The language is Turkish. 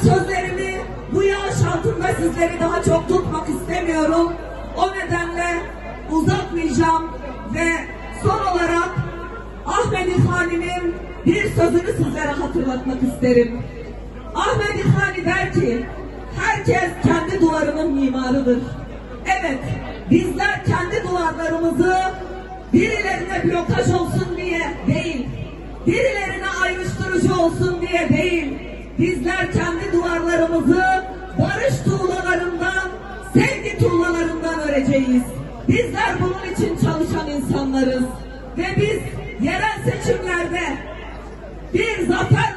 sözlerimi bu yağış altında sizleri daha çok tutmak istemiyorum. O nedenle uzatmayacağım ve son olarak Ahmed İlhani'nin bir sözünü sizlere hatırlatmak isterim. Ahmed İlhani der ki, herkes kendi duvarının mimarıdır. Evet, bizler kendi duvarlarımızı birilerine blokaj olsun diye değil, birilerine ayrıştırıcı olsun diye değil, bizler kendi duvarlarımızı barış tuğlalarından, sevgi tuğlalarından öreceğiz. Bizler bunun için çalışan insanlarız ve biz yerel seçimlerde bir zafer